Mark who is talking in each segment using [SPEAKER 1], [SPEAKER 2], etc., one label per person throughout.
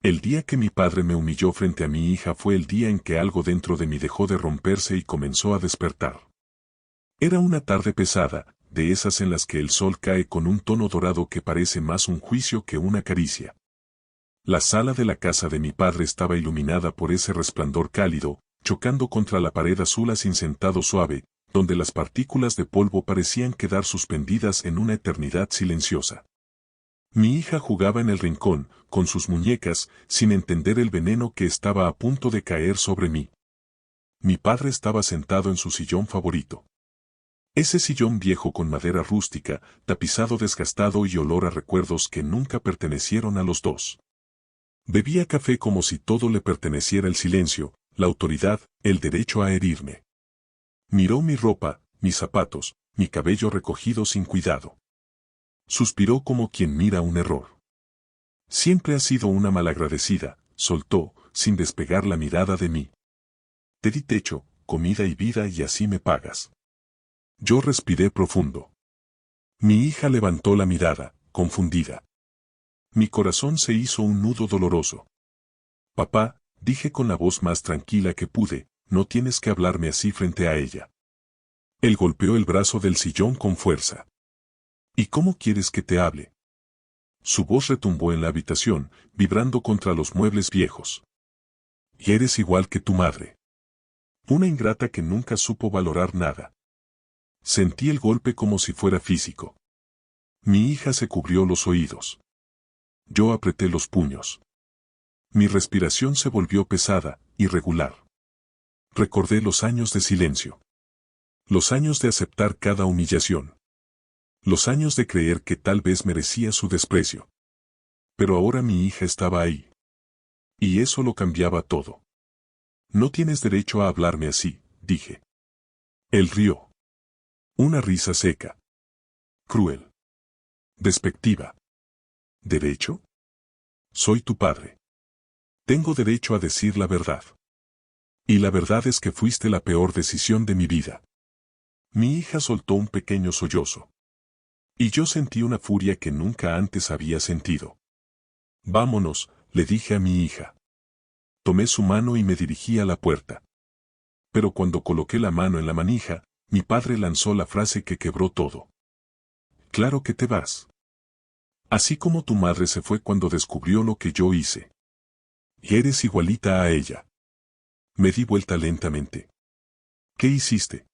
[SPEAKER 1] El día que mi padre me humilló frente a mi hija fue el día en que algo dentro de mí dejó de romperse y comenzó a despertar. Era una tarde pesada, de esas en las que el sol cae con un tono dorado que parece más un juicio que una caricia. La sala de la casa de mi padre estaba iluminada por ese resplandor cálido, chocando contra la pared azul acincentado suave, donde las partículas de polvo parecían quedar suspendidas en una eternidad silenciosa. Mi hija jugaba en el rincón, con sus muñecas, sin entender el veneno que estaba a punto de caer sobre mí. Mi padre estaba sentado en su sillón favorito. Ese sillón viejo con madera rústica, tapizado desgastado y olor a recuerdos que nunca pertenecieron a los dos. Bebía café como si todo le perteneciera: el silencio, la autoridad, el derecho a herirme. Miró mi ropa, mis zapatos, mi cabello recogido sin cuidado. Suspiró como quien mira un error. Siempre has sido una malagradecida, soltó, sin despegar la mirada de mí. Te di techo, comida y vida y así me pagas. Yo respiré profundo. Mi hija levantó la mirada, confundida. Mi corazón se hizo un nudo doloroso. Papá, dije con la voz más tranquila que pude, no tienes que hablarme así frente a ella. Él golpeó el brazo del sillón con fuerza. ¿Y cómo quieres que te hable? Su voz retumbó en la habitación, vibrando contra los muebles viejos. Y eres igual que tu madre. Una ingrata que nunca supo valorar nada. Sentí el golpe como si fuera físico. Mi hija se cubrió los oídos. Yo apreté los puños. Mi respiración se volvió pesada, irregular. Recordé los años de silencio. Los años de aceptar cada humillación. Los años de creer que tal vez merecía su desprecio. Pero ahora mi hija estaba ahí. Y eso lo cambiaba todo. No tienes derecho a hablarme así, dije. Él rió. Una risa seca. Cruel. Despectiva. ¿Derecho? Soy tu padre. Tengo derecho a decir la verdad. Y la verdad es que fuiste la peor decisión de mi vida. Mi hija soltó un pequeño sollozo. Y yo sentí una furia que nunca antes había sentido. Vámonos, le dije a mi hija. Tomé su mano y me dirigí a la puerta. Pero cuando coloqué la mano en la manija, mi padre lanzó la frase que quebró todo. Claro que te vas. Así como tu madre se fue cuando descubrió lo que yo hice. Y eres igualita a ella. Me di vuelta lentamente. ¿Qué hiciste?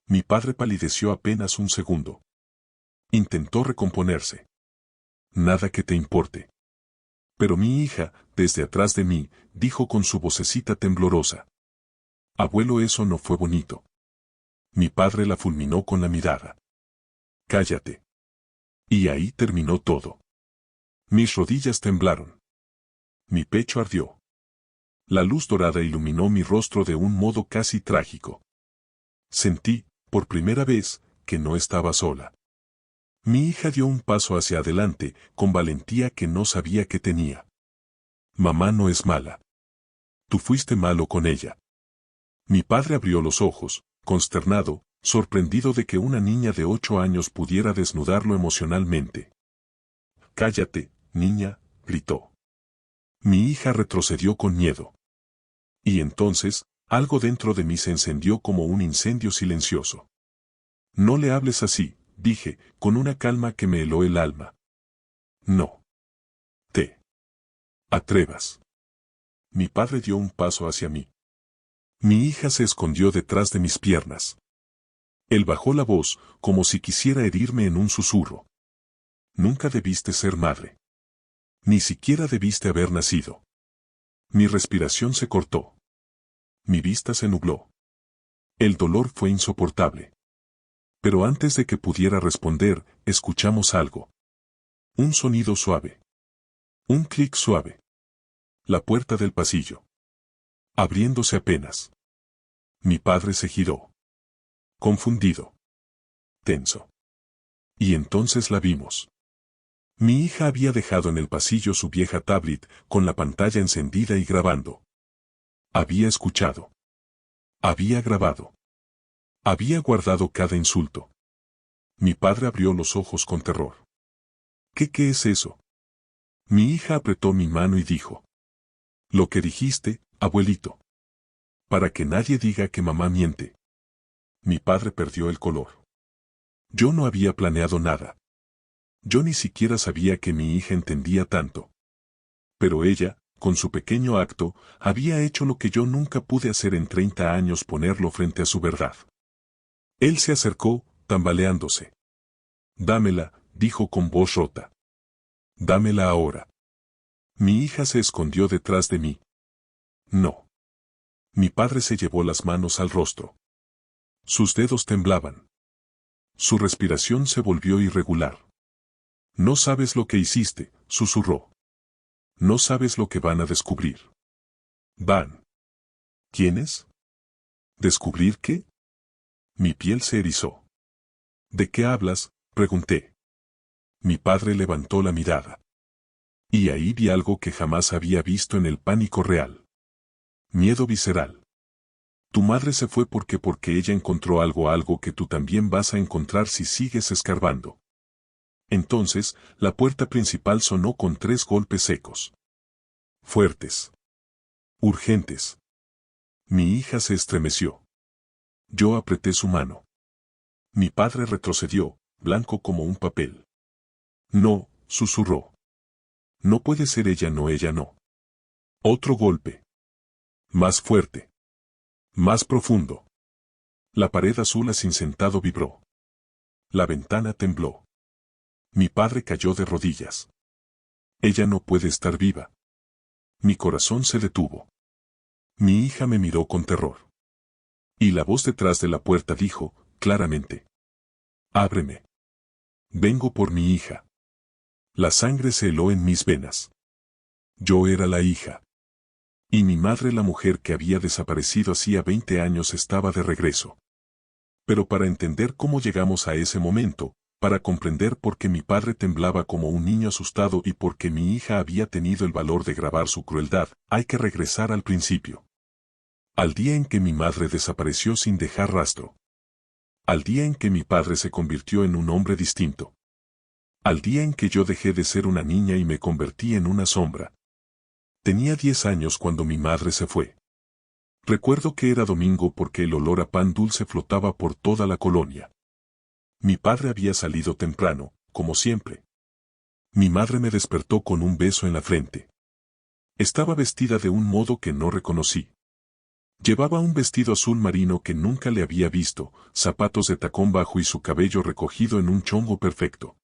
[SPEAKER 1] Mi padre palideció apenas un segundo. Intentó recomponerse. Nada que te importe. Pero mi hija, desde atrás de mí, dijo con su vocecita temblorosa. Abuelo, eso no fue bonito. Mi padre la fulminó con la mirada. Cállate. Y ahí terminó todo. Mis rodillas temblaron. Mi pecho ardió. La luz dorada iluminó mi rostro de un modo casi trágico. Sentí, por primera vez, que no estaba sola. Mi hija dio un paso hacia adelante, con valentía que no sabía que tenía. Mamá no es mala. Tú fuiste malo con ella. Mi padre abrió los ojos, consternado, sorprendido de que una niña de 8 años pudiera desnudarlo emocionalmente. Cállate, niña, gritó. Mi hija retrocedió con miedo. Y entonces, algo dentro de mí se encendió como un incendio silencioso. No le hables así, dije, con una calma que me heló el alma. No. Te atrevas. Mi padre dio un paso hacia mí. Mi hija se escondió detrás de mis piernas. Él bajó la voz, como si quisiera herirme en un susurro. Nunca debiste ser madre. Ni siquiera debiste haber nacido. Mi respiración se cortó. Mi vista se nubló. El dolor fue insoportable. Pero antes de que pudiera responder, escuchamos algo. Un sonido suave. Un clic suave. La puerta del pasillo. Abriéndose apenas. Mi padre se giró. Confundido. Tenso. Y entonces la vimos. Mi hija había dejado en el pasillo su vieja tablet, con la pantalla encendida y grabando. Había escuchado. Había grabado. Había guardado cada insulto. Mi padre abrió los ojos con terror. ¿Qué es eso? Mi hija apretó mi mano y dijo. Lo que dijiste, abuelito. Para que nadie diga que mamá miente. Mi padre perdió el color. Yo no había planeado nada. Yo ni siquiera sabía que mi hija entendía tanto. Pero ella, con su pequeño acto, había hecho lo que yo nunca pude hacer en 30 años: ponerlo frente a su verdad. Él se acercó, tambaleándose. Dámela, dijo con voz rota. Dámela ahora. Mi hija se escondió detrás de mí. No. Mi padre se llevó las manos al rostro. Sus dedos temblaban. Su respiración se volvió irregular. No sabes lo que hiciste, susurró. No sabes lo que van a descubrir. ¿Van? ¿Quiénes? ¿Descubrir qué? Mi piel se erizó. ¿De qué hablas?, pregunté. Mi padre levantó la mirada. Y ahí vi algo que jamás había visto en el pánico real. Miedo visceral. Tu madre se fue porque ella encontró algo que tú también vas a encontrar si sigues escarbando. Entonces, la puerta principal sonó con 3 golpes secos. Fuertes. Urgentes. Mi hija se estremeció. Yo apreté su mano. Mi padre retrocedió, blanco como un papel. No, susurró. No puede ser ella, no, ella no. Otro golpe. Más fuerte. Más profundo. La pared azul acincentado vibró. La ventana tembló. Mi padre cayó de rodillas. Ella no puede estar viva. Mi corazón se detuvo. Mi hija me miró con terror. Y la voz detrás de la puerta dijo, claramente. Ábreme. Vengo por mi hija. La sangre se heló en mis venas. Yo era la hija. Y mi madre, la mujer que había desaparecido hacía 20 años, estaba de regreso. Pero para entender cómo llegamos a ese momento, para comprender por qué mi padre temblaba como un niño asustado y por qué mi hija había tenido el valor de grabar su crueldad, hay que regresar al principio. Al día en que mi madre desapareció sin dejar rastro. Al día en que mi padre se convirtió en un hombre distinto. Al día en que yo dejé de ser una niña y me convertí en una sombra. Tenía 10 años cuando mi madre se fue. Recuerdo que era domingo porque el olor a pan dulce flotaba por toda la colonia. Mi padre había salido temprano, como siempre. Mi madre me despertó con un beso en la frente. Estaba vestida de un modo que no reconocí. Llevaba un vestido azul marino que nunca le había visto, zapatos de tacón bajo y su cabello recogido en un chongo perfecto.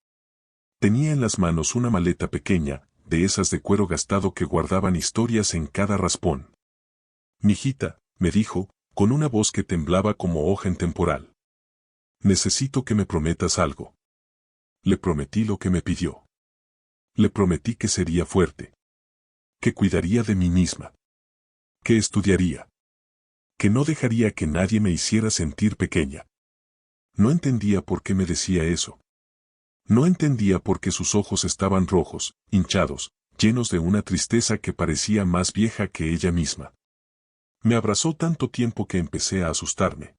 [SPEAKER 1] Tenía en las manos una maleta pequeña, de esas de cuero gastado que guardaban historias en cada raspón. Mijita, me dijo, con una voz que temblaba como hoja en temporal. Necesito que me prometas algo. Le prometí lo que me pidió. Le prometí que sería fuerte. Que cuidaría de mí misma. Que estudiaría. Que no dejaría que nadie me hiciera sentir pequeña. No entendía por qué me decía eso. No entendía por qué sus ojos estaban rojos, hinchados, llenos de una tristeza que parecía más vieja que ella misma. Me abrazó tanto tiempo que empecé a asustarme.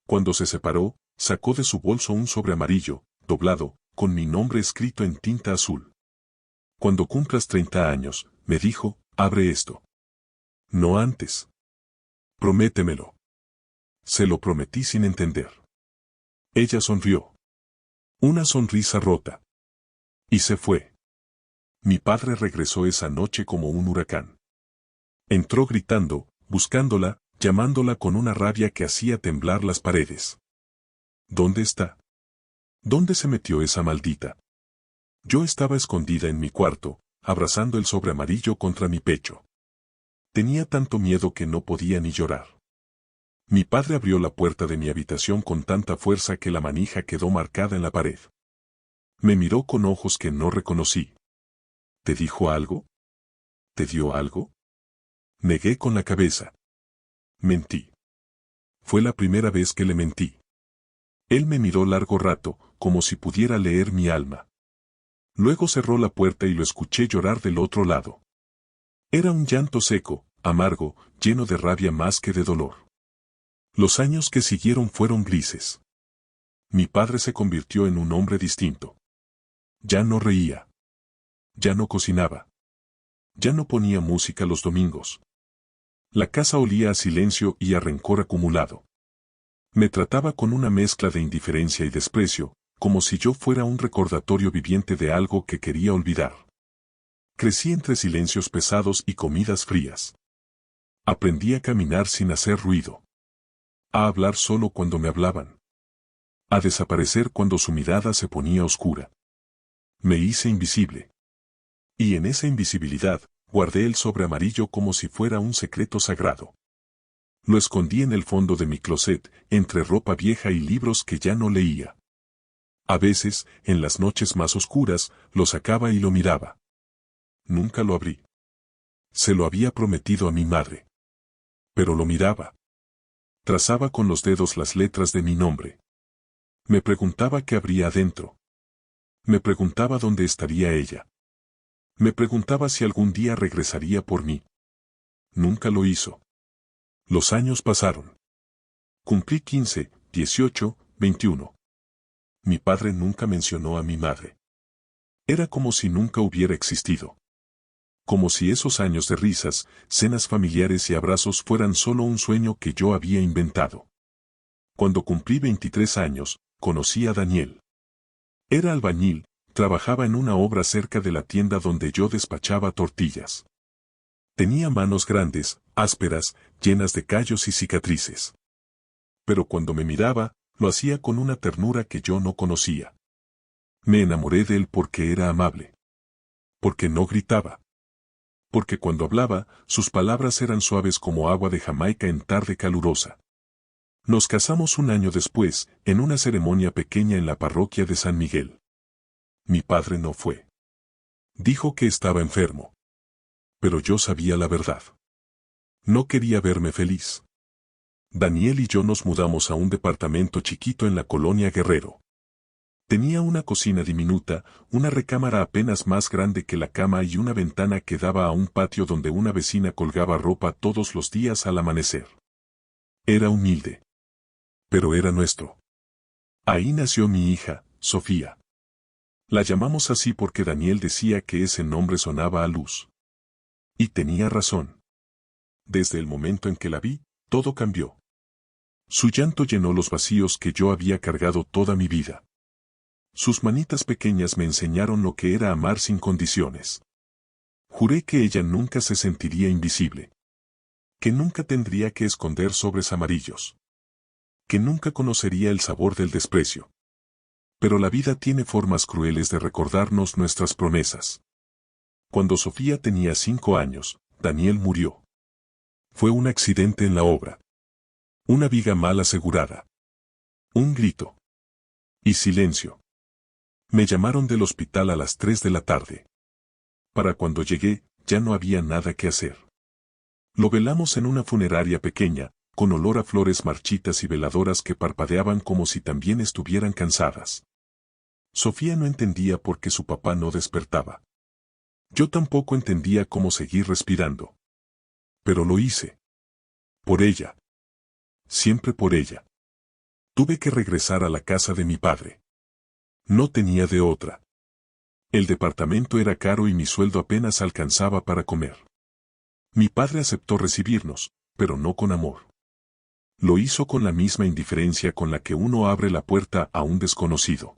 [SPEAKER 1] Cuando se separó, sacó de su bolso un sobre amarillo, doblado, con mi nombre escrito en tinta azul. Cuando cumplas 30 años, me dijo, abre esto. No antes. Prométemelo. Se lo prometí sin entender. Ella sonrió. Una sonrisa rota. Y se fue. Mi padre regresó esa noche como un huracán. Entró gritando, buscándola, llamándola con una rabia que hacía temblar las paredes. ¿Dónde está? ¿Dónde se metió esa maldita? Yo estaba escondida en mi cuarto, abrazando el sobre amarillo contra mi pecho. Tenía tanto miedo que no podía ni llorar. Mi padre abrió la puerta de mi habitación con tanta fuerza que la manija quedó marcada en la pared. Me miró con ojos que no reconocí. ¿Te dijo algo? ¿Te dio algo? Negué con la cabeza. Mentí. Fue la primera vez que le mentí. Él me miró largo rato, como si pudiera leer mi alma. Luego cerró la puerta y lo escuché llorar del otro lado. Era un llanto seco, amargo, lleno de rabia más que de dolor. Los años que siguieron fueron grises. Mi padre se convirtió en un hombre distinto. Ya no reía. Ya no cocinaba. Ya no ponía música los domingos. La casa olía a silencio y a rencor acumulado. Me trataba con una mezcla de indiferencia y desprecio, como si yo fuera un recordatorio viviente de algo que quería olvidar. Crecí entre silencios pesados y comidas frías. Aprendí a caminar sin hacer ruido. A hablar solo cuando me hablaban. A desaparecer cuando su mirada se ponía oscura. Me hice invisible. Y en esa invisibilidad, guardé el sobre amarillo como si fuera un secreto sagrado. Lo escondí en el fondo de mi closet, entre ropa vieja y libros que ya no leía. A veces, en las noches más oscuras, lo sacaba y lo miraba. Nunca lo abrí. Se lo había prometido a mi madre. Pero lo miraba. Trazaba con los dedos las letras de mi nombre. Me preguntaba qué habría adentro. Me preguntaba dónde estaría ella. Me preguntaba si algún día regresaría por mí. Nunca lo hizo. Los años pasaron. Cumplí 15, 18, 21. Mi padre nunca mencionó a mi madre. Era como si nunca hubiera existido. Como si esos años de risas, cenas familiares y abrazos fueran solo un sueño que yo había inventado. Cuando cumplí 23 años, conocí a Daniel. Era albañil, trabajaba en una obra cerca de la tienda donde yo despachaba tortillas. Tenía manos grandes, ásperas, llenas de callos y cicatrices. Pero cuando me miraba, lo hacía con una ternura que yo no conocía. Me enamoré de él porque era amable. Porque no gritaba. Porque cuando hablaba, sus palabras eran suaves como agua de Jamaica en tarde calurosa. Nos casamos un año después, en una ceremonia pequeña en la parroquia de San Miguel. Mi padre no fue. Dijo que estaba enfermo. Pero yo sabía la verdad. No quería verme feliz. Daniel y yo nos mudamos a un departamento chiquito en la colonia Guerrero. Tenía una cocina diminuta, una recámara apenas más grande que la cama y una ventana que daba a un patio donde una vecina colgaba ropa todos los días al amanecer. Era humilde. Pero era nuestro. Ahí nació mi hija, Sofía. La llamamos así porque Daniel decía que ese nombre sonaba a luz. Y tenía razón. Desde el momento en que la vi, todo cambió. Su llanto llenó los vacíos que yo había cargado toda mi vida. Sus manitas pequeñas me enseñaron lo que era amar sin condiciones. Juré que ella nunca se sentiría invisible. Que nunca tendría que esconder sobres amarillos. Que nunca conocería el sabor del desprecio. Pero la vida tiene formas crueles de recordarnos nuestras promesas. Cuando Sofía tenía 5 años, Daniel murió. Fue un accidente en la obra. Una viga mal asegurada. Un grito. Y silencio. Me llamaron del hospital a las 3 de la tarde. Para cuando llegué, ya no había nada que hacer. Lo velamos en una funeraria pequeña, con olor a flores marchitas y veladoras que parpadeaban como si también estuvieran cansadas. Sofía no entendía por qué su papá no despertaba. Yo tampoco entendía cómo seguir respirando. Pero lo hice. Por ella. Siempre por ella. Tuve que regresar a la casa de mi padre. No tenía de otra. El departamento era caro y mi sueldo apenas alcanzaba para comer. Mi padre aceptó recibirnos, pero no con amor. Lo hizo con la misma indiferencia con la que uno abre la puerta a un desconocido.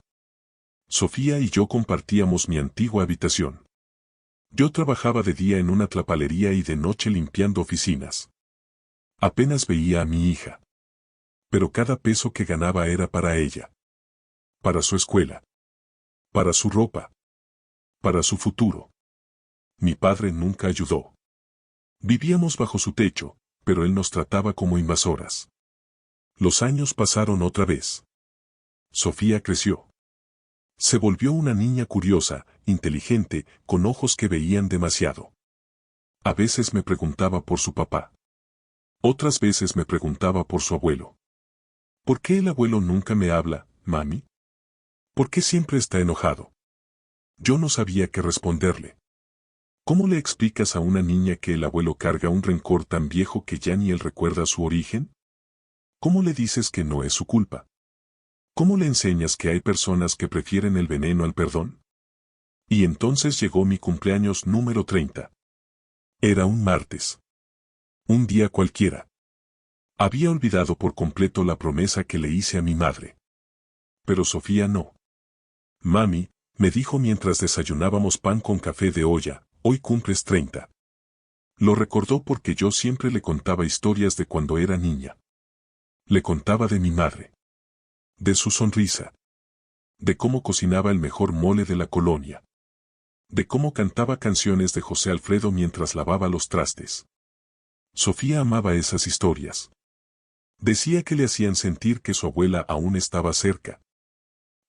[SPEAKER 1] Sofía y yo compartíamos mi antigua habitación. Yo trabajaba de día en una tlapalería y de noche limpiando oficinas. Apenas veía a mi hija. Pero cada peso que ganaba era para ella. Para su escuela. Para su ropa. Para su futuro. Mi padre nunca ayudó. Vivíamos bajo su techo, pero él nos trataba como invasoras. Los años pasaron otra vez. Sofía creció. Se volvió una niña curiosa, inteligente, con ojos que veían demasiado. A veces me preguntaba por su papá. Otras veces me preguntaba por su abuelo. ¿Por qué el abuelo nunca me habla, mami? ¿Por qué siempre está enojado? Yo no sabía qué responderle. ¿Cómo le explicas a una niña que el abuelo carga un rencor tan viejo que ya ni él recuerda su origen? ¿Cómo le dices que no es su culpa? ¿Cómo le enseñas que hay personas que prefieren el veneno al perdón? Y entonces llegó mi cumpleaños número 30. Era un martes. Un día cualquiera. Había olvidado por completo la promesa que le hice a mi madre. Pero Sofía no. Mami, me dijo mientras desayunábamos pan con café de olla, hoy cumples 30. Lo recordó porque yo siempre le contaba historias de cuando era niña. Le contaba de mi madre. De su sonrisa. De cómo cocinaba el mejor mole de la colonia. De cómo cantaba canciones de José Alfredo mientras lavaba los trastes. Sofía amaba esas historias. Decía que le hacían sentir que su abuela aún estaba cerca.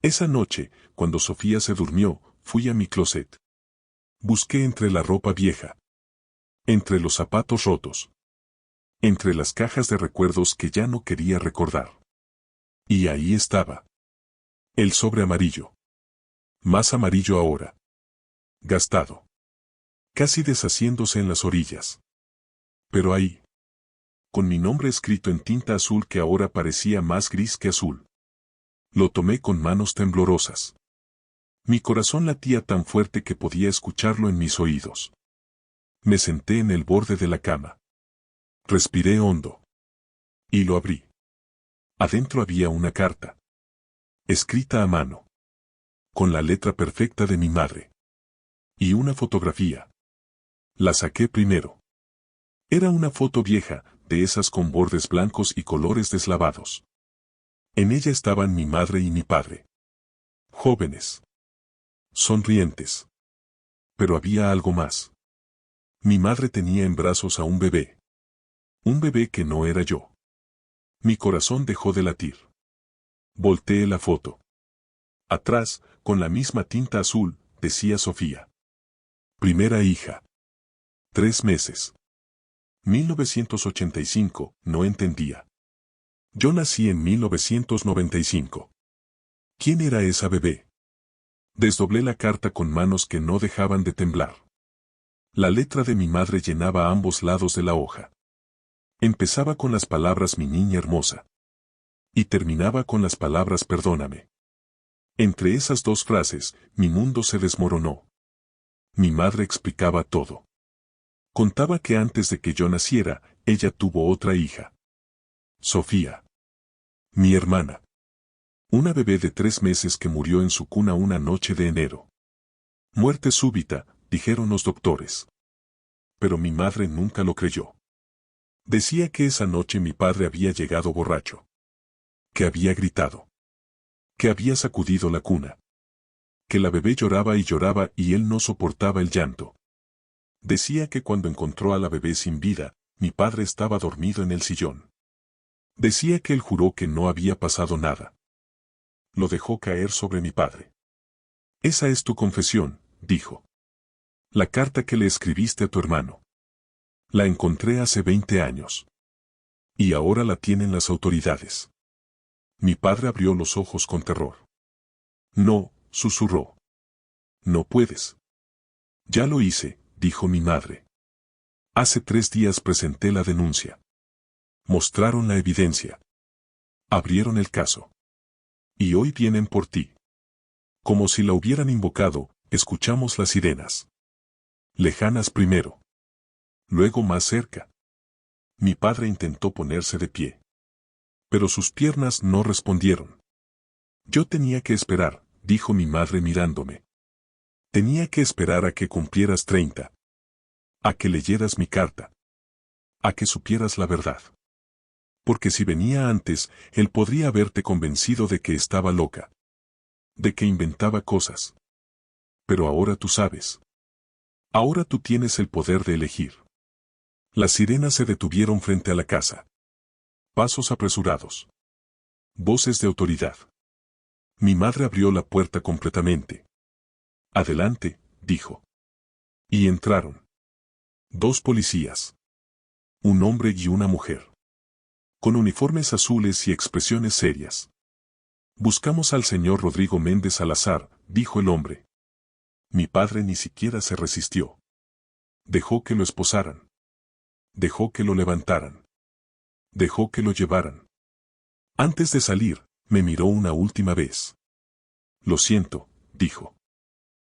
[SPEAKER 1] Esa noche, cuando Sofía se durmió, fui a mi closet. Busqué entre la ropa vieja. Entre los zapatos rotos. Entre las cajas de recuerdos que ya no quería recordar. Y ahí estaba. El sobre amarillo. Más amarillo ahora. Gastado. Casi deshaciéndose en las orillas. Pero ahí. Con mi nombre escrito en tinta azul que ahora parecía más gris que azul. Lo tomé con manos temblorosas. Mi corazón latía tan fuerte que podía escucharlo en mis oídos. Me senté en el borde de la cama. Respiré hondo. Y lo abrí. Adentro había una carta. Escrita a mano. Con la letra perfecta de mi madre. Y una fotografía. La saqué primero. Era una foto vieja, de esas con bordes blancos y colores deslavados. En ella estaban mi madre y mi padre. Jóvenes. Sonrientes. Pero había algo más. Mi madre tenía en brazos a un bebé. Un bebé que no era yo. Mi corazón dejó de latir. Volteé la foto. Atrás, con la misma tinta azul, decía Sofía. Primera hija. 3 meses. 1985, no entendía. Yo nací en 1995. ¿Quién era esa bebé? Desdoblé la carta con manos que no dejaban de temblar. La letra de mi madre llenaba ambos lados de la hoja. Empezaba con las palabras mi niña hermosa. Y terminaba con las palabras perdóname. Entre esas dos frases, mi mundo se desmoronó. Mi madre explicaba todo. Contaba que antes de que yo naciera, ella tuvo otra hija. Sofía. Mi hermana. Una bebé de 3 meses que murió en su cuna una noche de enero. Muerte súbita, dijeron los doctores. Pero mi madre nunca lo creyó. Decía que esa noche mi padre había llegado borracho. Que había gritado. Que había sacudido la cuna. Que la bebé lloraba y él no soportaba el llanto. Decía que cuando encontró a la bebé sin vida, mi padre estaba dormido en el sillón. Decía que él juró que no había pasado nada. Lo dejó caer sobre mi padre. Esa es tu confesión, dijo. La carta que le escribiste a tu hermano. La encontré hace 20 años. Y ahora la tienen las autoridades. Mi padre abrió los ojos con terror. No, susurró. No puedes. Ya lo hice, dijo mi madre. Hace 3 días presenté la denuncia. Mostraron la evidencia. Abrieron el caso. Y hoy vienen por ti. Como si la hubieran invocado, escuchamos las sirenas. Lejanas primero. Luego más cerca. Mi padre intentó ponerse de pie. Pero sus piernas no respondieron. Yo tenía que esperar, dijo mi madre mirándome. Tenía que esperar a que cumplieras 30. A que leyeras mi carta. A que supieras la verdad. Porque si venía antes, él podría haberte convencido de que estaba loca. De que inventaba cosas. Pero ahora tú sabes. Ahora tú tienes el poder de elegir. Las sirenas se detuvieron frente a la casa. Pasos apresurados. Voces de autoridad. Mi madre abrió la puerta completamente. Adelante, dijo. Y entraron. 2 policías. Un hombre y una mujer. Con uniformes azules y expresiones serias. Buscamos al señor Rodrigo Méndez Salazar, dijo el hombre. Mi padre ni siquiera se resistió. Dejó que lo esposaran. Dejó que lo levantaran. Dejó que lo llevaran. Antes de salir, me miró una última vez. Lo siento, dijo.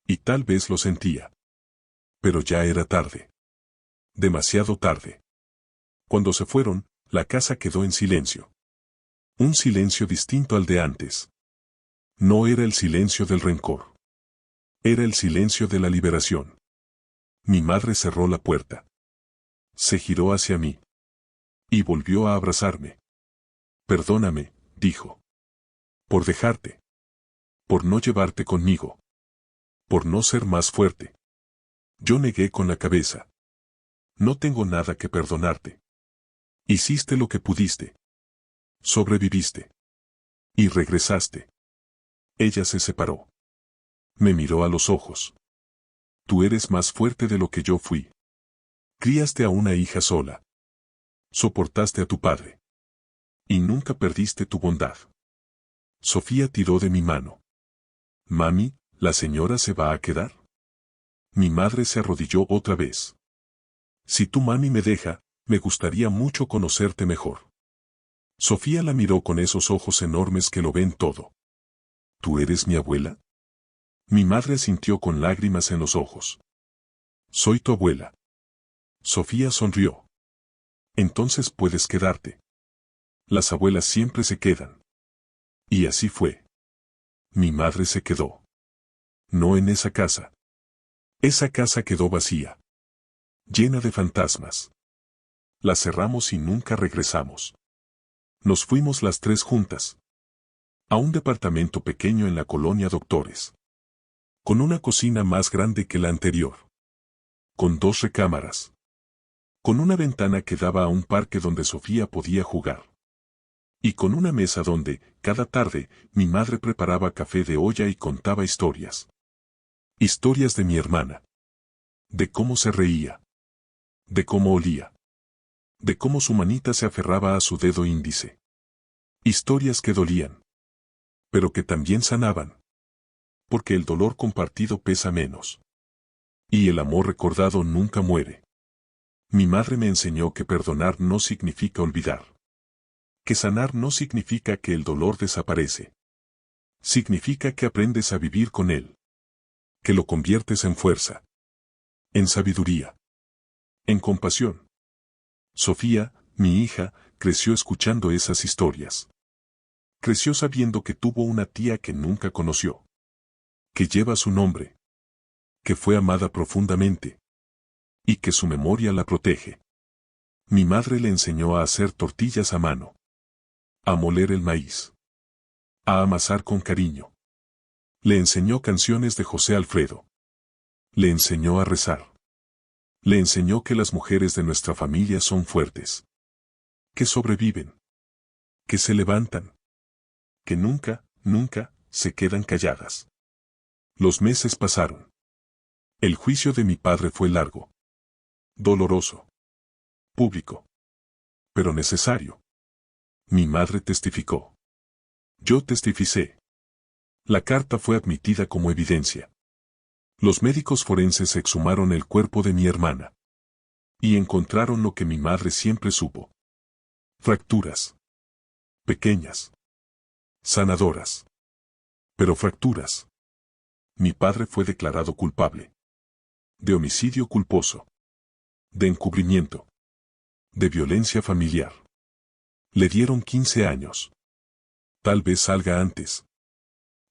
[SPEAKER 1] Y tal vez lo sentía. Pero ya era tarde. Demasiado tarde. Cuando se fueron, la casa quedó en silencio. Un silencio distinto al de antes. No era el silencio del rencor. Era el silencio de la liberación. Mi madre cerró la puerta. Se giró hacia mí. Y volvió a abrazarme. Perdóname, dijo. Por dejarte. Por no llevarte conmigo. Por no ser más fuerte. Yo negué con la cabeza. No tengo nada que perdonarte. Hiciste lo que pudiste. Sobreviviste. Y regresaste. Ella se separó. Me miró a los ojos. Tú eres más fuerte de lo que yo fui. Criaste a una hija sola. Soportaste a tu padre. Y nunca perdiste tu bondad. Sofía tiró de mi mano. Mami, ¿la señora se va a quedar? Mi madre se arrodilló otra vez. Si tu mami me deja, me gustaría mucho conocerte mejor. Sofía la miró con esos ojos enormes que lo ven todo. ¿Tú eres mi abuela? Mi madre asintió con lágrimas en los ojos. Soy tu abuela. Sofía sonrió. Entonces puedes quedarte. Las abuelas siempre se quedan. Y así fue. Mi madre se quedó. No en esa casa. Esa casa quedó vacía. Llena de fantasmas. La cerramos y nunca regresamos. Nos fuimos las tres juntas. A un departamento pequeño en la colonia Doctores. Con una cocina más grande que la anterior. Con 2 recámaras. Con una ventana que daba a un parque donde Sofía podía jugar. Y con una mesa donde, cada tarde, mi madre preparaba café de olla y contaba historias. Historias de mi hermana. De cómo se reía. De cómo olía. De cómo su manita se aferraba a su dedo índice. Historias que dolían. Pero que también sanaban. Porque el dolor compartido pesa menos. Y el amor recordado nunca muere. Mi madre me enseñó que perdonar no significa olvidar. Que sanar no significa que el dolor desaparece. Significa que aprendes a vivir con él. Que lo conviertes en fuerza. En sabiduría. En compasión. Sofía, mi hija, creció escuchando esas historias. Creció sabiendo que tuvo una tía que nunca conoció. Que lleva su nombre. Que fue amada profundamente. Y que su memoria la protege. Mi madre le enseñó a hacer tortillas a mano. A moler el maíz. A amasar con cariño. Le enseñó canciones de José Alfredo. Le enseñó a rezar. Le enseñó que las mujeres de nuestra familia son fuertes. Que sobreviven. Que se levantan. Que nunca, nunca, se quedan calladas. Los meses pasaron. El juicio de mi padre fue largo. Doloroso. Público. Pero necesario. Mi madre testificó. Yo testificé. La carta fue admitida como evidencia. Los médicos forenses exhumaron el cuerpo de mi hermana. Y encontraron lo que mi madre siempre supo. Fracturas. Pequeñas. Sanadoras. Pero fracturas. Mi padre fue declarado culpable. De homicidio culposo. De encubrimiento. De violencia familiar. Le dieron 15 años. Tal vez salga antes.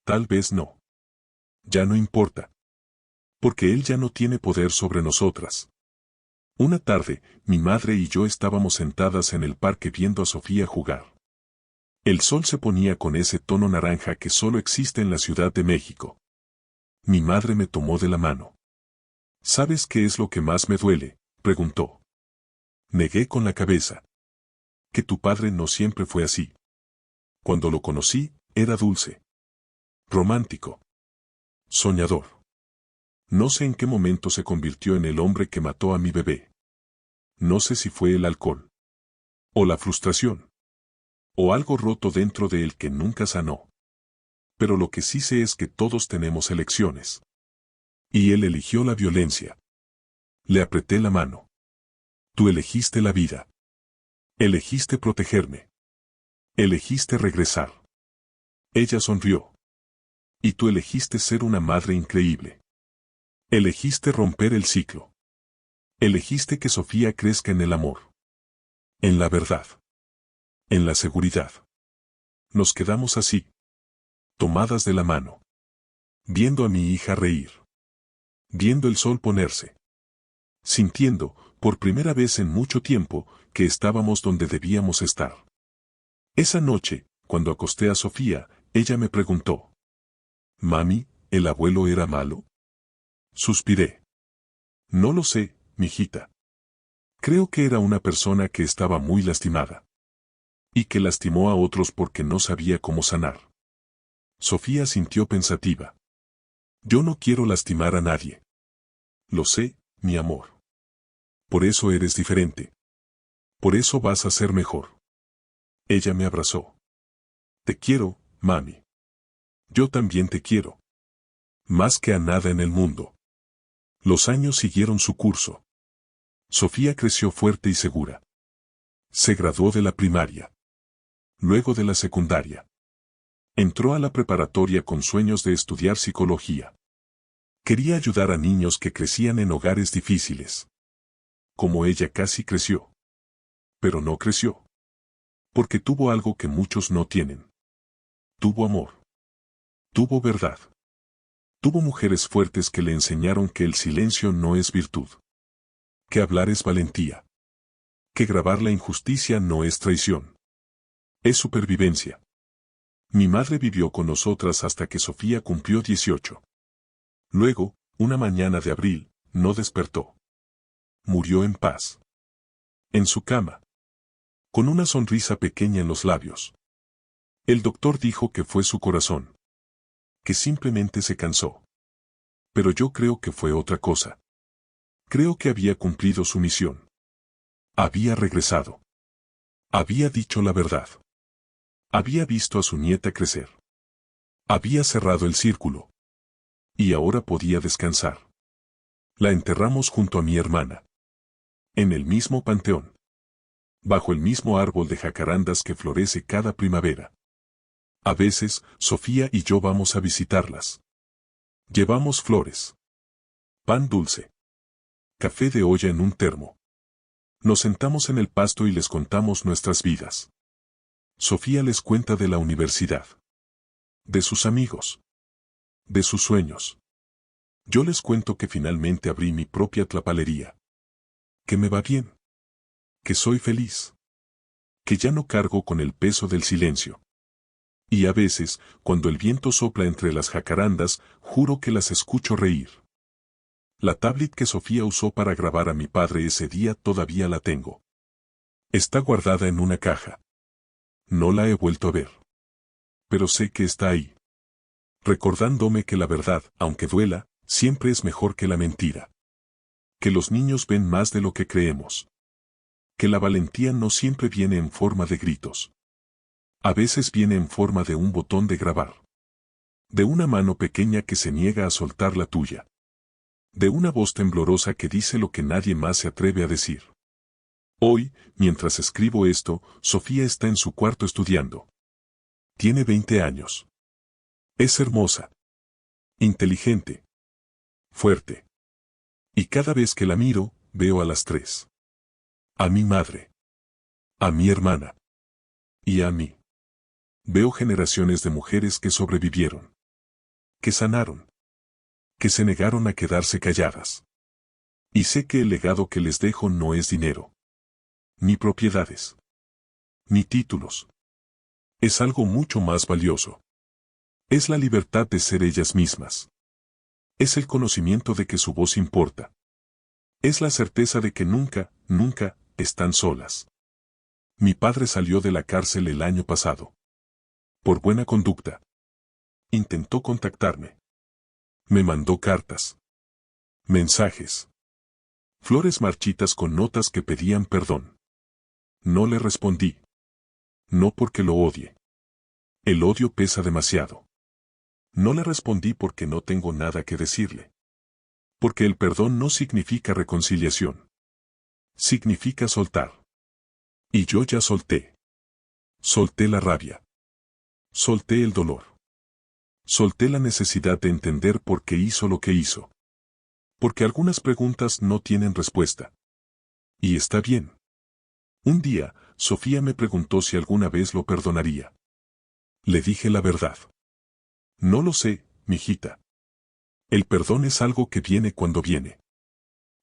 [SPEAKER 1] Tal vez no. Ya no importa. Porque él ya no tiene poder sobre nosotras. Una tarde, mi madre y yo estábamos sentadas en el parque viendo a Sofía jugar. El sol se ponía con ese tono naranja que solo existe en la Ciudad de México. Mi madre me tomó de la mano. ¿Sabes qué es lo que más me duele?, preguntó. Negué con la cabeza. Que tu padre no siempre fue así. Cuando lo conocí, era dulce. Romántico. Soñador. No sé en qué momento se convirtió en el hombre que mató a mi bebé. No sé si fue el alcohol. O la frustración. O algo roto dentro de él que nunca sanó. Pero lo que sí sé es que todos tenemos elecciones. Y él eligió la violencia. Le apreté la mano. Tú elegiste la vida. Elegiste protegerme. Elegiste regresar. Ella sonrió. Y tú elegiste ser una madre increíble. Elegiste romper el ciclo. Elegiste que Sofía crezca en el amor, en la verdad, en la seguridad. Nos quedamos así, tomadas de la mano, viendo a mi hija reír, viendo el sol ponerse, sintiendo, por primera vez en mucho tiempo, que estábamos donde debíamos estar. Esa noche, cuando acosté a Sofía, ella me preguntó: «Mami, ¿el abuelo era malo?». Suspiré. «No lo sé, mijita. Creo que era una persona que estaba muy lastimada. Y que lastimó a otros porque no sabía cómo sanar». Sofía sintió pensativa. «Yo no quiero lastimar a nadie. Lo sé, mi amor. Por eso eres diferente. Por eso vas a ser mejor». Ella me abrazó. «Te quiero, mami. Yo también te quiero. Más que a nada en el mundo». Los años siguieron su curso. Sofía creció fuerte y segura. Se graduó de la primaria. Luego de la secundaria. Entró a la preparatoria con sueños de estudiar psicología. Quería ayudar a niños que crecían en hogares difíciles. Como ella casi creció. Pero no creció. Porque tuvo algo que muchos no tienen. Tuvo amor. Tuvo verdad. Tuvo mujeres fuertes que le enseñaron que el silencio no es virtud. Que hablar es valentía. Que grabar la injusticia no es traición. Es supervivencia. Mi madre vivió con nosotras hasta que Sofía cumplió 18. Luego, una mañana de abril, no despertó. Murió en paz. En su cama. Con una sonrisa pequeña en los labios. El doctor dijo que fue su corazón. Que simplemente se cansó. Pero yo creo que fue otra cosa. Creo que había cumplido su misión. Había regresado. Había dicho la verdad. Había visto a su nieta crecer. Había cerrado el círculo. Y ahora podía descansar. La enterramos junto a mi hermana. En el mismo panteón. Bajo el mismo árbol de jacarandas que florece cada primavera. A veces, Sofía y yo vamos a visitarlas. Llevamos flores. Pan dulce. Café de olla en un termo. Nos sentamos en el pasto y les contamos nuestras vidas. Sofía les cuenta de la universidad. De sus amigos. De sus sueños. Yo les cuento que finalmente abrí mi propia tlapalería. Que me va bien. Que soy feliz. Que ya no cargo con el peso del silencio. Y a veces, cuando el viento sopla entre las jacarandas, juro que las escucho reír. La tablet que Sofía usó para grabar a mi padre ese día todavía la tengo. Está guardada en una caja. No la he vuelto a ver. Pero sé que está ahí. Recordándome que la verdad, aunque duela, siempre es mejor que la mentira. Que los niños ven más de lo que creemos. Que la valentía no siempre viene en forma de gritos. A veces viene en forma de un botón de grabar. De una mano pequeña que se niega a soltar la tuya. De una voz temblorosa que dice lo que nadie más se atreve a decir. Hoy, mientras escribo esto, Sofía está en su cuarto estudiando. Tiene 20 años. Es hermosa. Inteligente. Fuerte. Y cada vez que la miro, veo a las tres. A mi madre. A mi hermana. Y a mí. Veo generaciones de mujeres que sobrevivieron. Que sanaron. Que se negaron a quedarse calladas. Y sé que el legado que les dejo no es dinero. Ni propiedades. Ni títulos. Es algo mucho más valioso. Es la libertad de ser ellas mismas. Es el conocimiento de que su voz importa. Es la certeza de que nunca, nunca, están solas. Mi padre salió de la cárcel el año pasado. Por buena conducta. Intentó contactarme. Me mandó cartas. Mensajes. Flores marchitas con notas que pedían perdón. No le respondí. No porque lo odie. El odio pesa demasiado. No le respondí porque no tengo nada que decirle. Porque el perdón no significa reconciliación. Significa soltar. Y yo ya solté. Solté la rabia. Solté el dolor. Solté la necesidad de entender por qué hizo lo que hizo. Porque algunas preguntas no tienen respuesta. Y está bien. Un día, Sofía me preguntó si alguna vez lo perdonaría. Le dije la verdad. No lo sé, mijita. El perdón es algo que viene cuando viene.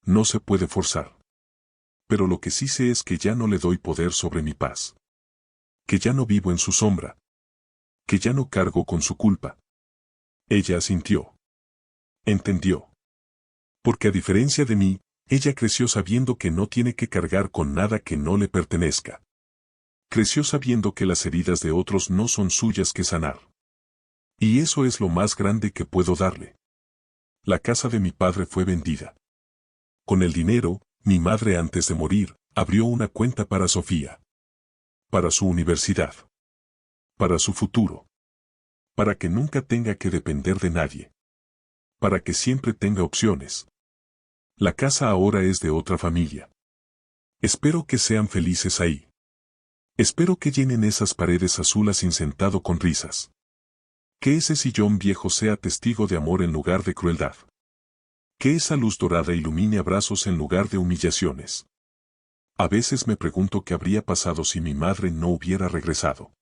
[SPEAKER 1] No se puede forzar. Pero lo que sí sé es que ya no le doy poder sobre mi paz. Que ya no vivo en su sombra. Que ya no cargo con su culpa. Ella asintió. Entendió. Porque a diferencia de mí, ella creció sabiendo que no tiene que cargar con nada que no le pertenezca. Creció sabiendo que las heridas de otros no son suyas que sanar. Y eso es lo más grande que puedo darle. La casa de mi padre fue vendida. Con el dinero, mi madre antes de morir, abrió una cuenta para Sofía. Para su universidad. Para su futuro. Para que nunca tenga que depender de nadie. Para que siempre tenga opciones. La casa ahora es de otra familia. Espero que sean felices ahí. Espero que llenen esas paredes azules sentado con risas. Que ese sillón viejo sea testigo de amor en lugar de crueldad. Que esa luz dorada ilumine abrazos en lugar de humillaciones. A veces me pregunto qué habría pasado si mi madre no hubiera regresado.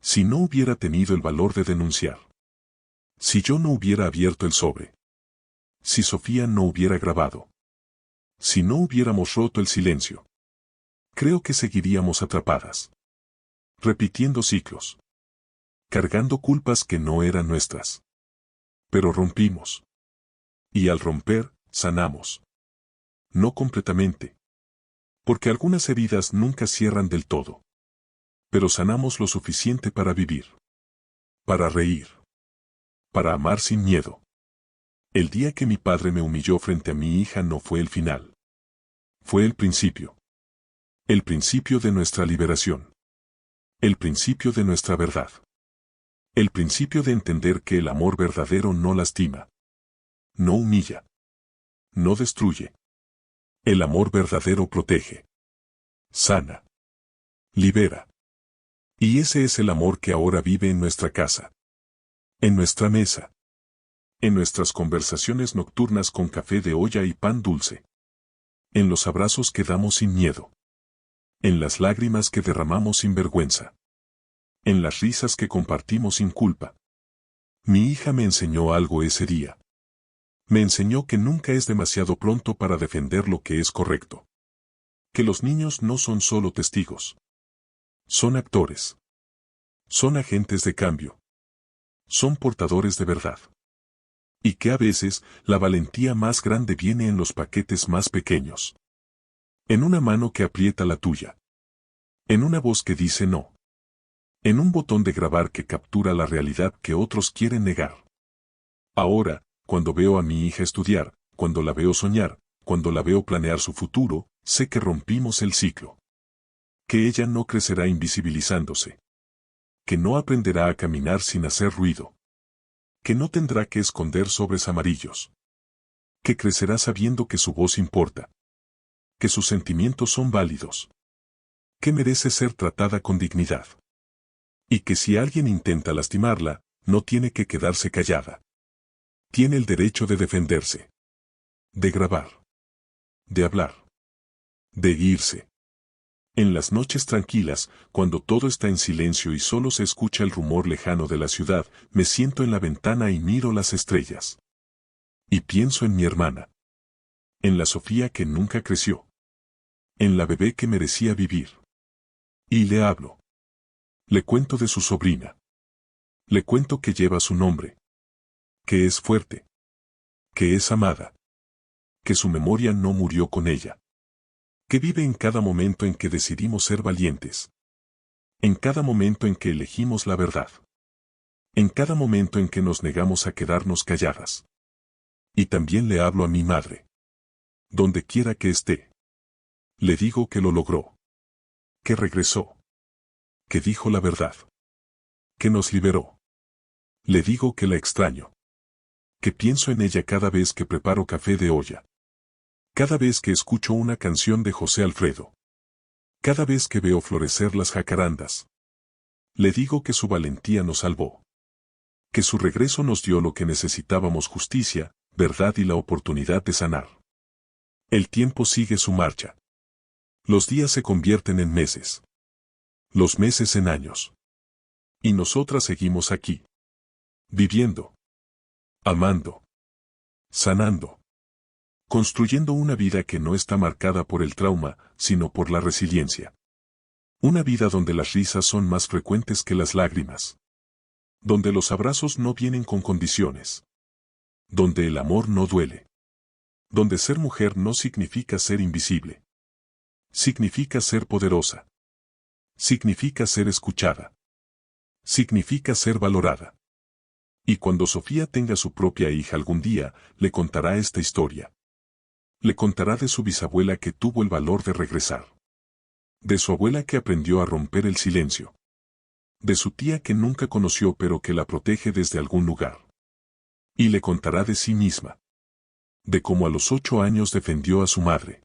[SPEAKER 1] Si no hubiera tenido el valor de denunciar. Si yo no hubiera abierto el sobre. Si Sofía no hubiera grabado. Si no hubiéramos roto el silencio. Creo que seguiríamos atrapadas. Repitiendo ciclos. Cargando culpas que no eran nuestras. Pero rompimos. Y al romper, sanamos. No completamente. Porque algunas heridas nunca cierran del todo. Pero sanamos lo suficiente para vivir. Para reír. Para amar sin miedo. El día que mi padre me humilló frente a mi hija no fue el final. Fue el principio. El principio de nuestra liberación. El principio de nuestra verdad. El principio de entender que el amor verdadero no lastima. No humilla. No destruye. El amor verdadero protege. Sana. Libera. Y ese es el amor que ahora vive en nuestra casa. En nuestra mesa. En nuestras conversaciones nocturnas con café de olla y pan dulce. En los abrazos que damos sin miedo. En las lágrimas que derramamos sin vergüenza. En las risas que compartimos sin culpa. Mi hija me enseñó algo ese día. Me enseñó que nunca es demasiado pronto para defender lo que es correcto. Que los niños no son solo testigos. Son actores. Son agentes de cambio. Son portadores de verdad. Y que a veces, la valentía más grande viene en los paquetes más pequeños. En una mano que aprieta la tuya. En una voz que dice no. En un botón de grabar que captura la realidad que otros quieren negar. Ahora, cuando veo a mi hija estudiar, cuando la veo soñar, cuando la veo planear su futuro, sé que rompimos el ciclo. Que ella no crecerá invisibilizándose. Que no aprenderá a caminar sin hacer ruido. Que no tendrá que esconder sobres amarillos. Que crecerá sabiendo que su voz importa. Que sus sentimientos son válidos. Que merece ser tratada con dignidad. Y que si alguien intenta lastimarla, no tiene que quedarse callada. Tiene el derecho de defenderse. De grabar. De hablar. De irse. En las noches tranquilas, cuando todo está en silencio y solo se escucha el rumor lejano de la ciudad, me siento en la ventana y miro las estrellas. Y pienso en mi hermana. En la Sofía que nunca creció. En la bebé que merecía vivir. Y le hablo. Le cuento de su sobrina. Le cuento que lleva su nombre. Que es fuerte. Que es amada. Que su memoria no murió con ella. Que vive en cada momento en que decidimos ser valientes. En cada momento en que elegimos la verdad. En cada momento en que nos negamos a quedarnos calladas. Y también le hablo a mi madre. Donde quiera que esté. Le digo que lo logró. Que regresó. Que dijo la verdad. Que nos liberó. Le digo que la extraño. Que pienso en ella cada vez que preparo café de olla. Cada vez que escucho una canción de José Alfredo. Cada vez que veo florecer las jacarandas. Le digo que su valentía nos salvó. Que su regreso nos dio lo que necesitábamos: justicia, verdad y la oportunidad de sanar. El tiempo sigue su marcha. Los días se convierten en meses. Los meses en años. Y nosotras seguimos aquí. Viviendo. Amando. Sanando. Construyendo una vida que no está marcada por el trauma, sino por la resiliencia. Una vida donde las risas son más frecuentes que las lágrimas. Donde los abrazos no vienen con condiciones. Donde el amor no duele. Donde ser mujer no significa ser invisible. Significa ser poderosa. Significa ser escuchada. Significa ser valorada. Y cuando Sofía tenga su propia hija algún día, le contará esta historia. Le contará de su bisabuela que tuvo el valor de regresar. De su abuela que aprendió a romper el silencio. De su tía que nunca conoció pero que la protege desde algún lugar. Y le contará de sí misma. De cómo a los 8 años defendió a su madre.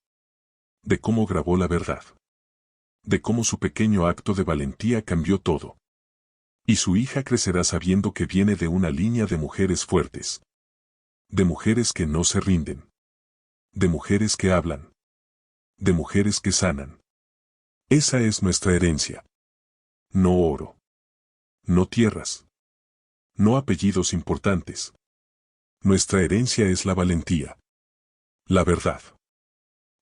[SPEAKER 1] De cómo grabó la verdad. De cómo su pequeño acto de valentía cambió todo. Y su hija crecerá sabiendo que viene de una línea de mujeres fuertes. De mujeres que no se rinden. De mujeres que hablan. De mujeres que sanan. Esa es nuestra herencia. No oro. No tierras. No apellidos importantes. Nuestra herencia es la valentía. La verdad.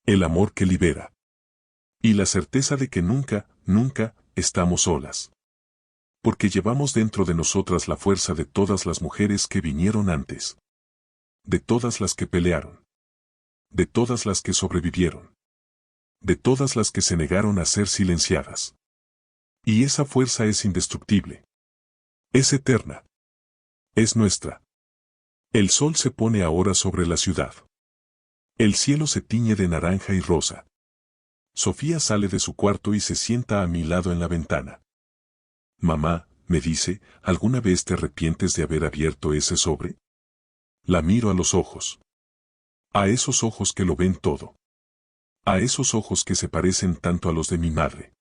[SPEAKER 1] El amor que libera. Y la certeza de que nunca, nunca, estamos solas. Porque llevamos dentro de nosotras la fuerza de todas las mujeres que vinieron antes. De todas las que pelearon. De todas las que sobrevivieron. De todas las que se negaron a ser silenciadas. Y esa fuerza es indestructible. Es eterna. Es nuestra. El sol se pone ahora sobre la ciudad. El cielo se tiñe de naranja y rosa. Sofía sale de su cuarto y se sienta a mi lado en la ventana. Mamá, me dice, ¿alguna vez te arrepientes de haber abierto ese sobre? La miro a los ojos. A esos ojos que lo ven todo. A esos ojos que se parecen tanto a los de mi madre.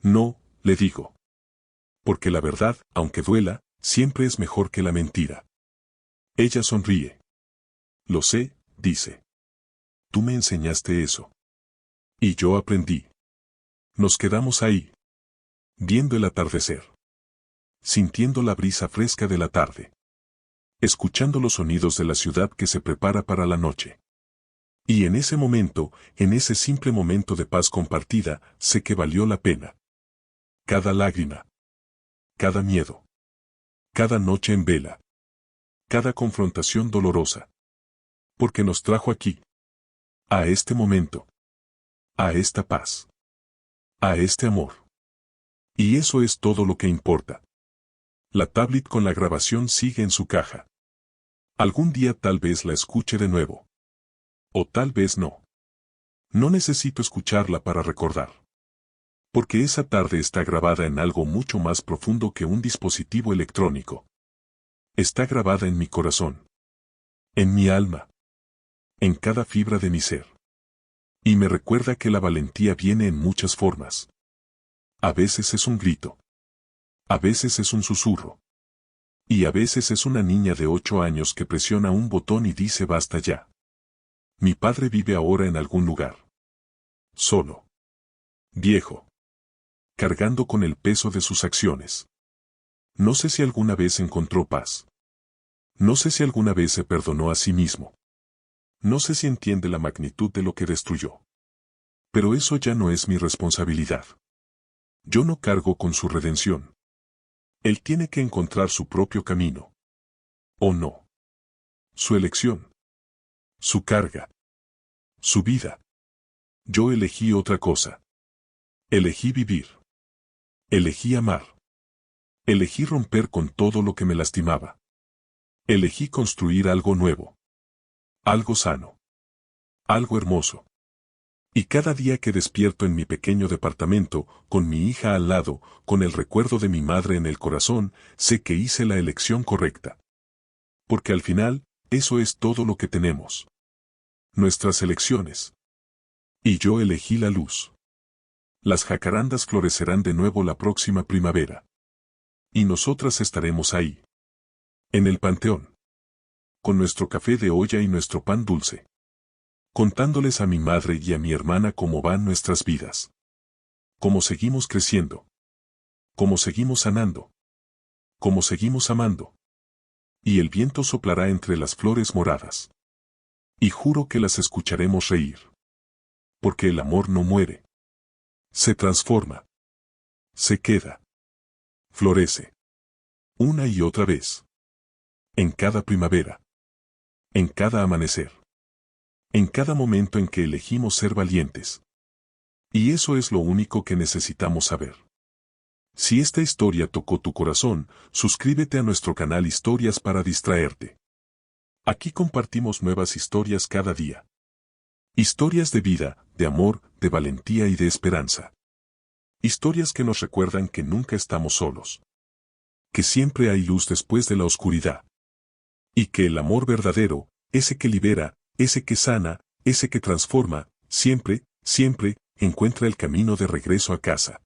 [SPEAKER 1] No, le digo. Porque la verdad, aunque duela, siempre es mejor que la mentira. Ella sonríe. Lo sé, dice. Tú me enseñaste eso. Y yo aprendí. Nos quedamos ahí. Viendo el atardecer. Sintiendo la brisa fresca de la tarde. Escuchando los sonidos de la ciudad que se prepara para la noche. Y en ese momento, en ese simple momento de paz compartida, sé que valió la pena. Cada lágrima. Cada miedo. Cada noche en vela. Cada confrontación dolorosa. Porque nos trajo aquí. A este momento. A esta paz. A este amor. Y eso es todo lo que importa. La tablet con la grabación sigue en su caja. Algún día tal vez la escuche de nuevo. O tal vez no. No necesito escucharla para recordar. Porque esa tarde está grabada en algo mucho más profundo que un dispositivo electrónico. Está grabada en mi corazón. En mi alma. En cada fibra de mi ser. Y me recuerda que la valentía viene en muchas formas. A veces es un grito. A veces es un susurro. Y a veces es una niña de 8 años que presiona un botón y dice basta ya. Mi padre vive ahora en algún lugar. Solo. Viejo. Cargando con el peso de sus acciones. No sé si alguna vez encontró paz. No sé si alguna vez se perdonó a sí mismo. No sé si entiende la magnitud de lo que destruyó. Pero eso ya no es mi responsabilidad. Yo no cargo con su redención. Él tiene que encontrar su propio camino. ¿O no? Su elección. Su carga. Su vida. Yo elegí otra cosa. Elegí vivir. Elegí amar. Elegí romper con todo lo que me lastimaba. Elegí construir algo nuevo. Algo sano. Algo hermoso. Y cada día que despierto en mi pequeño departamento, con mi hija al lado, con el recuerdo de mi madre en el corazón, sé que hice la elección correcta. Porque al final, eso es todo lo que tenemos. Nuestras elecciones. Y yo elegí la luz. Las jacarandas florecerán de nuevo la próxima primavera. Y nosotras estaremos ahí. En el panteón. con nuestro café de olla y nuestro pan dulce. Contándoles a mi madre y a mi hermana cómo van nuestras vidas. Cómo seguimos creciendo. Cómo seguimos sanando. Cómo seguimos amando. Y el viento soplará entre las flores moradas. Y juro que las escucharemos reír. Porque el amor no muere. Se transforma. Se queda. Florece. Una y otra vez. En cada primavera. En cada amanecer. En cada momento en que elegimos ser valientes. Y eso es lo único que necesitamos saber. Si esta historia tocó tu corazón, suscríbete a nuestro canal Historias para distraerte. Aquí compartimos nuevas historias cada día. Historias de vida, de amor, de valentía y de esperanza. Historias que nos recuerdan que nunca estamos solos. Que siempre hay luz después de la oscuridad. Y que el amor verdadero, ese que libera, ese que sana, ese que transforma, siempre, siempre, encuentra el camino de regreso a casa.